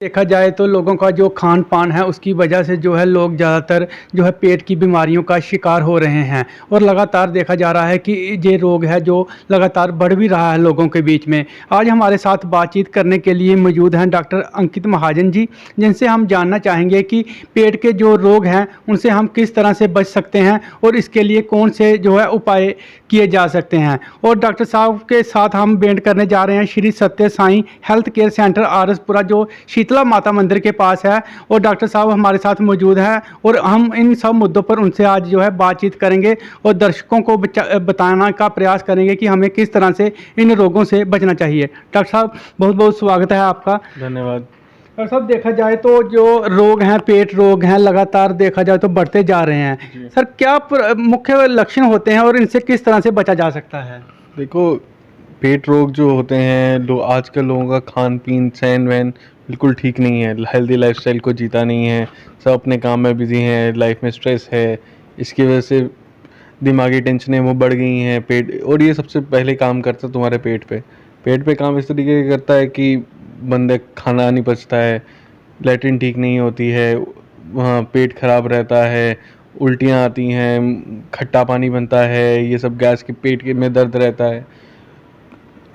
देखा जाए तो लोगों का जो खान-पान है उसकी वजह से जो है लोग ज़्यादातर जो है पेट की बीमारियों का शिकार हो रहे हैं और लगातार देखा जा रहा है कि ये रोग है जो लगातार बढ़ भी रहा है लोगों के बीच में। आज हमारे साथ बातचीत करने के लिए मौजूद हैं डॉक्टर अंकित महाजन जी, जिनसे हम जानना चाहेंगे कि पेट के जो रोग हैं उनसे हम किस तरह से बच सकते हैं और इसके लिए कौन से जो है उपाय किए जा सकते हैं। और डॉक्टर साहब के साथ हम भेंट करने जा रहे हैं Shri Satya Sai health care centre RS Pura जो शीतला माता मंदिर के पास है और डॉक्टर साहब हमारे साथ मौजूद हैं और हम इन सब मुद्दों पर उनसे आज जो है बातचीत करेंगे और दर्शकों को बताने का प्रयास करेंगे कि हमें किस तरह से इन रोगों से बचना चाहिए। डॉक्टर साहब बहुत बहुत स्वागत है आपका। धन्यवाद। डॉक्टर साहब देखा जाए तो जो रोग हैं पेट रोग हैं लगातार देखा जाए तो बढ़ते जा रहे हैं। सर क्या मुख्य लक्षण होते हैं और इनसे किस तरह से बचा जा सकता है? देखो, पेट रोग जो होते हैं आजकल लोगों का खान पीन सहन वहन बिल्कुल ठीक नहीं है, हेल्दी लाइफस्टाइल को जीता नहीं है, सब अपने काम में बिजी हैं, लाइफ में स्ट्रेस है, इसकी वजह से दिमागी टेंशनें वो बढ़ गई हैं। पेट और ये सबसे पहले काम करता है तुम्हारे पेट पे काम इस तरीके से करता है कि बंदे खाना नहीं पचता है, लैट्रिन ठीक नहीं होती है, वहाँ पेट खराब रहता है, उल्टियाँ आती हैं, खट्टा पानी बनता है, ये सब गैस के पेट के में दर्द रहता है।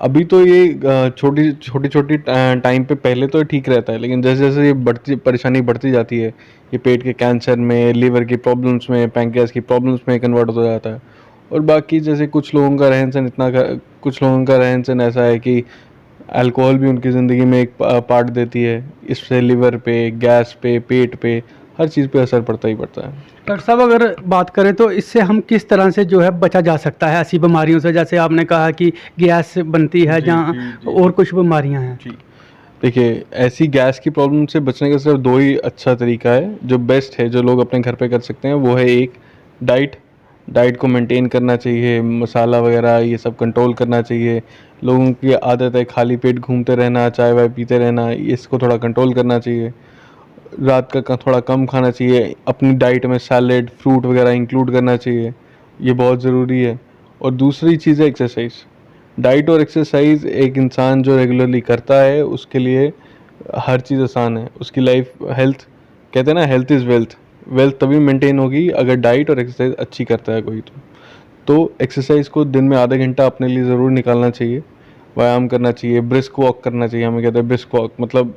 अभी तो ये छोटी टाइम पे पहले तो ठीक रहता है, लेकिन जैसे जैसे ये परेशानी बढ़ती जाती है, ये पेट के कैंसर में, लीवर की प्रॉब्लम्स में, पैंक्रियास की प्रॉब्लम्स में कन्वर्ट हो जाता है। और बाकी जैसे कुछ लोगों का रहन सहन ऐसा है कि अल्कोहल भी उनकी ज़िंदगी में एक पार्ट देती है, इससे लिवर पे, गैस पे, पेट पे, हर चीज़ पे असर पड़ता ही पड़ता है। डॉक्टर साहब अगर बात करें तो इससे हम किस तरह से जो है बचा जा सकता है ऐसी बीमारियों से, जैसे आपने कहा कि गैस बनती है जहाँ और कुछ बीमारियां हैं? जी, देखिए, ऐसी गैस की प्रॉब्लम से बचने का सिर्फ दो ही अच्छा तरीका है, जो बेस्ट है, जो लोग अपने घर पे कर सकते हैं, वो है एक डाइट को मेंटेन करना चाहिए, मसाला वगैरह ये सब कंट्रोल करना चाहिए। लोगों की आदत है खाली पेट घूमते रहना, चाय वाय पीते रहना, इसको थोड़ा कंट्रोल करना चाहिए। रात का थोड़ा कम खाना चाहिए, अपनी डाइट में सैलेड फ्रूट वगैरह इंक्लूड करना चाहिए, ये बहुत ज़रूरी है। और दूसरी चीज़ है एक्सरसाइज। डाइट और एक्सरसाइज एक इंसान जो रेगुलरली करता है उसके लिए हर चीज़ आसान है, उसकी लाइफ हेल्थ, कहते हैं ना, हेल्थ इज़ वेल्थ। वेल्थ तभी मेंटेन होगी अगर डाइट और एक्सरसाइज अच्छी करता है कोई। तो एक्सरसाइज को दिन में आधा घंटा अपने लिए ज़रूर निकालना चाहिए, व्यायाम करना चाहिए, ब्रिस्क वॉक करना चाहिए, हमें कहते हैं ब्रिस्क वॉक, मतलब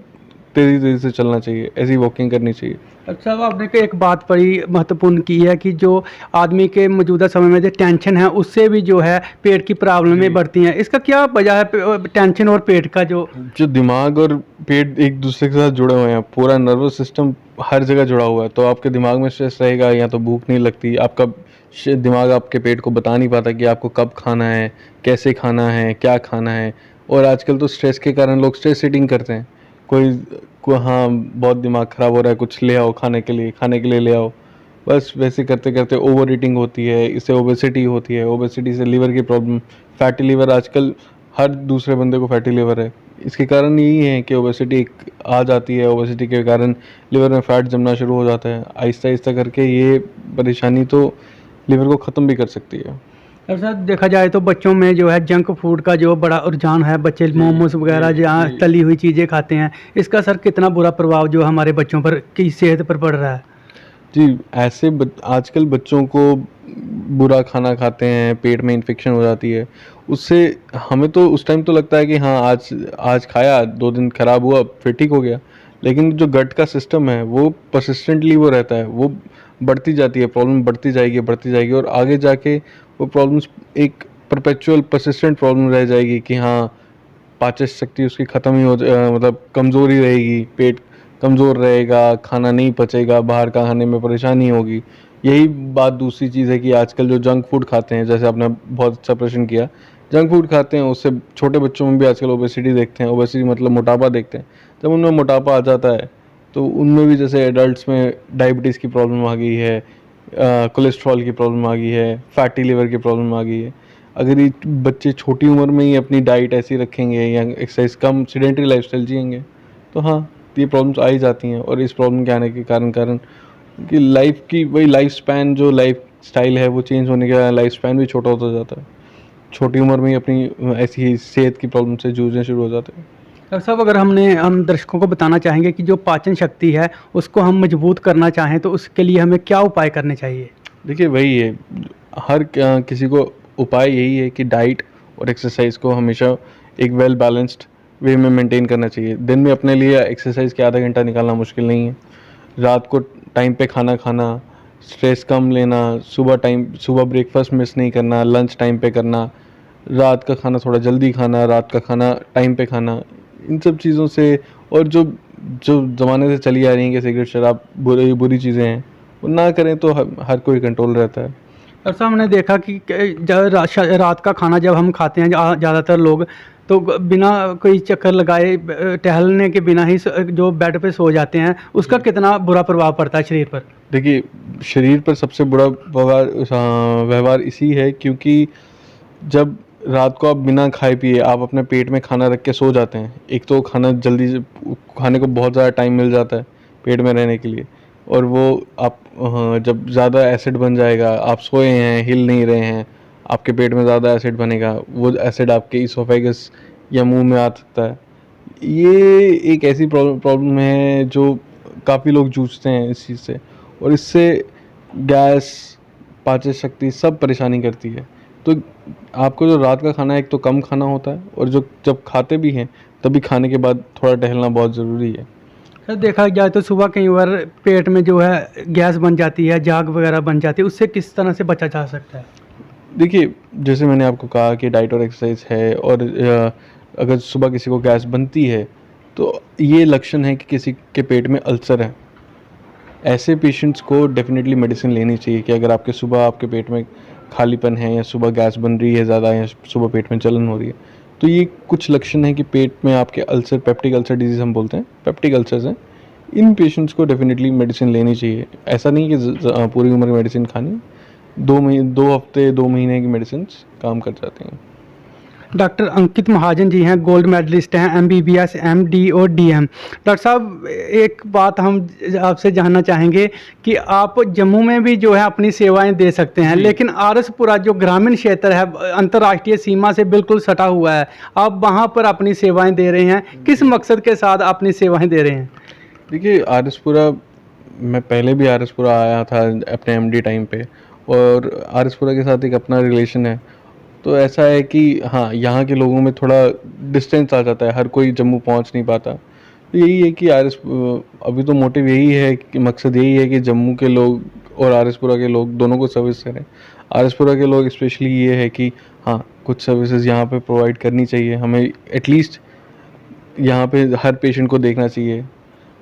तेज़ी तेज़ी से चलना चाहिए, ऐसी वॉकिंग करनी चाहिए। अच्छा अब आपने एक बात बड़ी महत्वपूर्ण की है कि जो आदमी के मौजूदा समय में जो टेंशन है उससे भी जो है पेट की प्रॉब्लमें बढ़ती हैं। इसका क्या वजह है टेंशन और पेट का? जो दिमाग और पेट एक दूसरे के साथ जुड़े हुए हैं, पूरा नर्वस सिस्टम हर जगह जुड़ा हुआ है। तो आपके दिमाग में स्ट्रेस रहेगा या तो भूख नहीं लगती, आपका दिमाग आपके पेट को बता नहीं पाता कि आपको कब खाना है, कैसे खाना है, क्या खाना है। और आजकल तो स्ट्रेस के कारण लोग स्ट्रेस ईटिंग करते हैं। हाँ, बहुत दिमाग ख़राब हो रहा है, कुछ ले आओ खाने के लिए ले आओ, बस वैसे करते करते ओवर ईटिंग होती है, इससे ओबेसिटी होती है, ओबेसिटी से लीवर की प्रॉब्लम, फैटी लीवर, आजकल हर दूसरे बंदे को फैटी लीवर है। इसके कारण यही है कि ओबेसिटी आ जाती है, ओबेसिटी के कारण लिवर में फैट जमना शुरू हो जाता है। आहिस्ता आहिस्ता करके ये परेशानी तो लिवर को ख़त्म भी कर सकती है। ऐसा देखा जाए तो बच्चों में जो है जंक फूड का जो बड़ा रुझान है, बच्चे मोमोज वगैरह जहाँ तली हुई चीज़ें खाते हैं, इसका सर कितना बुरा प्रभाव जो हमारे बच्चों पर की सेहत पर पड़ रहा है? जी, ऐसे आजकल बच्चों को बुरा खाना खाते हैं, पेट में इन्फेक्शन हो जाती है, उससे हमें तो उस टाइम तो लगता है कि हाँ, आज खाया, 2 दिन ख़राब हुआ, फिर ठीक हो गया। लेकिन जो गट का सिस्टम है वो परसिस्टेंटली वो रहता है, वो बढ़ती जाती है, प्रॉब्लम बढ़ती जाएगी और आगे जाके वो प्रॉब्लम्स एक परपेचुअल परसिस्टेंट प्रॉब्लम रह जाएगी कि हाँ, पाचन शक्ति उसकी ख़त्म ही मतलब कमज़ोर ही रहेगी, पेट कमज़ोर रहेगा, खाना नहीं पचेगा, बाहर का खाने में परेशानी होगी। यही बात दूसरी चीज़ है कि आजकल जो जंक फूड खाते हैं, जैसे आपने बहुत अच्छा प्रश्न किया, जंक फूड खाते हैं उससे छोटे बच्चों में भी आजकल ओबेसिटी देखते हैं, ओबेसिटी मतलब मोटापा देखते हैं। जब उनमें मोटापा आ जाता है तो उनमें भी जैसे एडल्ट्स में डायबिटीज़ की प्रॉब्लम आ गई है, कोलेस्ट्रॉल की प्रॉब्लम आ गई है, फैटी लिवर की प्रॉब्लम आ गई है। अगर ये बच्चे छोटी उम्र में ही अपनी डाइट ऐसी रखेंगे या एक्सरसाइज कम सेडेंटरी लाइफस्टाइल जिएंगे तो हाँ, ये प्रॉब्लम्स आ ही जाती हैं। और इस प्रॉब्लम के आने के कारण कि लाइफ की वही लाइफ स्पैन, जो लाइफ स्टाइल है वो चेंज होने के कारण लाइफ स्पैन भी छोटा होता जाता है। छोटी उम्र में ही अपनी ऐसी ही सेहत की प्रॉब्लम से जूझने शुरू हो जाते हैं। डॉक्टर साहब, अगर हम दर्शकों को बताना चाहेंगे कि जो पाचन शक्ति है उसको हम मजबूत करना चाहें तो उसके लिए हमें क्या उपाय करने चाहिए? देखिए वही है, हर किसी को उपाय यही है कि डाइट और एक्सरसाइज को हमेशा एक वेल बैलेंस्ड वे में मेंटेन करना चाहिए। दिन में अपने लिए एक्सरसाइज के आधा घंटा निकालना मुश्किल नहीं है। रात को टाइम पे खाना खाना, स्ट्रेस कम लेना, सुबह ब्रेकफास्ट मिस नहीं करना, लंच टाइम पे करना, रात का खाना थोड़ा जल्दी खाना, रात का खाना टाइम पे खाना, इन सब चीज़ों से, और जो जो ज़माने से चली आ रही हैं कि सिगरेट शराब बुरी बुरी चीज़ें हैं, वो ना करें तो हर कोई कंट्रोल रहता है। डॉक्टर साहब, हमने देखा कि जब रात का खाना जब हम खाते हैं ज़्यादातर लोग तो बिना कोई चक्कर लगाए टहलने के बिना ही जो बेड पे सो जाते हैं, उसका कितना बुरा प्रभाव पड़ता है शरीर पर? देखिए, शरीर पर सबसे बुरा व्यवहार इसी है क्योंकि जब रात को आप बिना खाए पिए आप अपने पेट में खाना रख के सो जाते हैं, एक तो खाना जल्दी से खाने को बहुत ज़्यादा टाइम मिल जाता है पेट में रहने के लिए, और वो आप जब ज़्यादा एसिड बन जाएगा, आप सोए हैं, हिल नहीं रहे हैं, आपके पेट में ज़्यादा एसिड बनेगा, वो एसिड आपके इसोफेगस या मुंह में आ सकता है। ये एक ऐसी प्रॉब्लम है जो काफ़ी लोग जूझते हैं इस चीज़ से, और इससे गैस, पाचन शक्ति सब परेशानी करती है। तो आपको जो रात का खाना है एक तो कम खाना होता है, और जो जब खाते भी हैं तभी खाने के बाद थोड़ा टहलना बहुत ज़रूरी है। सर, देखा जाए तो सुबह कई बार पेट में जो है गैस बन जाती है, झाग वगैरह बन जाती है, उससे किस तरह से बचा जा सकता है? देखिए, जैसे मैंने आपको कहा कि डाइट और एक्सरसाइज है, और अगर सुबह किसी को गैस बनती है तो ये लक्षण है कि किसी के पेट में अल्सर है। ऐसे पेशेंट्स को डेफिनेटली मेडिसिन लेनी चाहिए कि अगर सुबह आपके पेट में खालीपन है, या सुबह गैस बन रही है ज़्यादा, या सुबह पेट में जलन हो रही है, तो ये कुछ लक्षण है कि पेट में आपके अल्सर, पेप्टिक अल्सर डिजीज़ हम बोलते हैं, पेप्टिक अल्सर्स हैं। इन पेशेंट्स को डेफिनेटली मेडिसिन लेनी चाहिए। ऐसा नहीं कि पूरी उम्र मेडिसिन खानी, 2 हफ्ते 2 महीने की मेडिसिन काम कर जाती हैं। डॉक्टर अंकित महाजन जी हैं, गोल्ड मेडलिस्ट हैं, एमबीबीएस, एमडी और डीएम। डॉक्टर साहब, एक बात हम आपसे जानना चाहेंगे कि आप जम्मू में भी जो है अपनी सेवाएं दे सकते हैं, लेकिन आरसपुरा जो ग्रामीण क्षेत्र है, अंतर्राष्ट्रीय सीमा से बिल्कुल सटा हुआ है, आप वहां पर अपनी सेवाएं दे रहे हैं, किस मकसद के साथ अपनी सेवाएं दे रहे हैं? देखिए, आरसपुरा, मैं पहले भी आरसपुरा आया था अपने एमडी टाइम पे, और आरसपुरा के साथ एक अपना रिलेशन है। तो ऐसा है कि हाँ, यहाँ के लोगों में थोड़ा डिस्टेंस आ जाता है, हर कोई जम्मू पहुँच नहीं पाता। तो यही है कि अभी तो मोटिव यही है कि मकसद यही है कि जम्मू के लोग और आरसपुरा के लोग दोनों को सर्विस करें। आरसपुरा के लोग स्पेशली ये है कि हाँ, कुछ सर्विसेज यहाँ पे प्रोवाइड करनी चाहिए हमें, एटलीस्ट यहाँ पे हर पेशेंट को देखना चाहिए।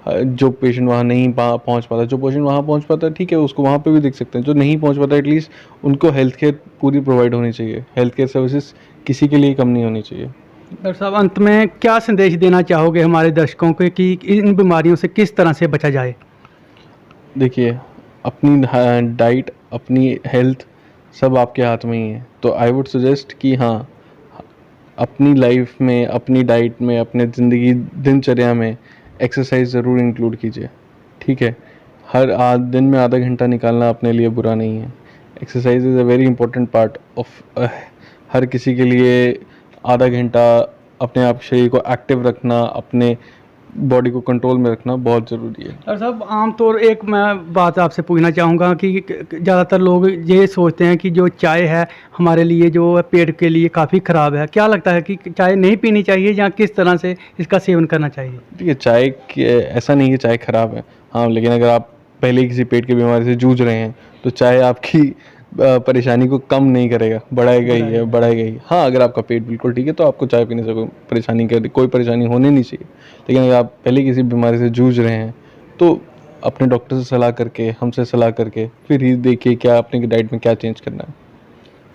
जो पेशेंट वहाँ नहीं पहुँच पाता, जो पेशेंट वहाँ पहुँच पाता है ठीक है, उसको वहाँ पे भी देख सकते हैं। जो नहीं पहुँच पाता, एटलीस्ट उनको हेल्थ केयर पूरी प्रोवाइड होनी चाहिए। हेल्थ केयर सर्विसेज किसी के लिए कम नहीं होनी चाहिए। डॉक्टर साहब, अंत में क्या संदेश देना चाहोगे हमारे दर्शकों को कि इन बीमारियों से किस तरह से बचा जाए? देखिए, अपनी डाइट, अपनी हेल्थ सब आपके हाथ में ही है। तो आई वुड सजेस्ट कि हाँ, अपनी लाइफ में, अपनी डाइट में, अपने ज़िंदगी दिनचर्या में एक्सरसाइज ज़रूर इंक्लूड कीजिए, ठीक है? हर दिन में आधा घंटा निकालना अपने लिए बुरा नहीं है। Exercise is a very important part of her किसी के लिए। आधा घंटा अपने आप शरीर को एक्टिव रखना, अपने बॉडी को कंट्रोल में रखना बहुत ज़रूरी है। डॉक्टर साहब, आमतौर एक मैं बात आपसे पूछना चाहूँगा कि ज़्यादातर लोग ये सोचते हैं कि जो चाय है हमारे लिए जो है पेट के लिए काफ़ी ख़राब है। क्या लगता है कि चाय नहीं पीनी चाहिए या किस तरह से इसका सेवन करना चाहिए? देखिए, ऐसा नहीं कि चाय ख़राब है, हाँ, लेकिन अगर आप पहले ही किसी पेट की बीमारी से जूझ रहे हैं तो चाय आपकी परेशानी को कम नहीं करेगा, बढ़ाएगा ही। हाँ, अगर आपका पेट बिल्कुल ठीक है तो आपको चाय पीने से कोई परेशानी होनी नहीं चाहिए। लेकिन अगर आप पहले किसी बीमारी से जूझ रहे हैं तो अपने डॉक्टर से सलाह करके, हमसे सलाह करके फिर ही देखिए क्या अपने डाइट में क्या चेंज करना है।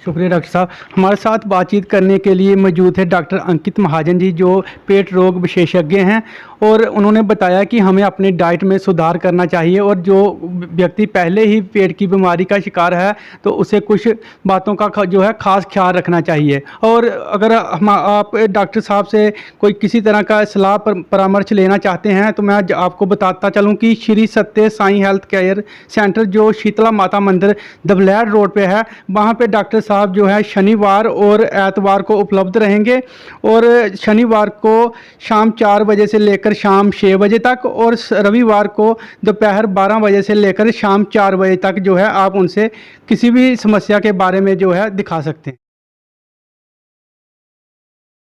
शुक्रिया डॉक्टर साहब। हमारे साथ बातचीत करने के लिए मौजूद है डॉक्टर अंकित महाजन जी, जो पेट रोग विशेषज्ञ हैं, और उन्होंने बताया कि हमें अपनी डाइट में सुधार करना चाहिए, और जो व्यक्ति पहले ही पेट की बीमारी का शिकार है तो उसे कुछ बातों का जो है खास ख्याल रखना चाहिए। और अगर आप डॉक्टर साहब से कोई किसी तरह का सलाह परामर्श लेना चाहते हैं तो मैं आपको बताता चलूँ कि Shri Satya Sai health care centre जो शीतला माता मंदिर दबलैर रोड पे है, वहाँ पे डॉक्टर साहब जो है शनिवार और एतवार को उपलब्ध रहेंगे, और शनिवार को शाम 4 बजे से लेकर शाम 6 बजे तक, और रविवार को दोपहर 12 बजे से लेकर शाम 4 बजे तक जो है आप उनसे किसी भी समस्या के बारे में जो है दिखा सकते हैं।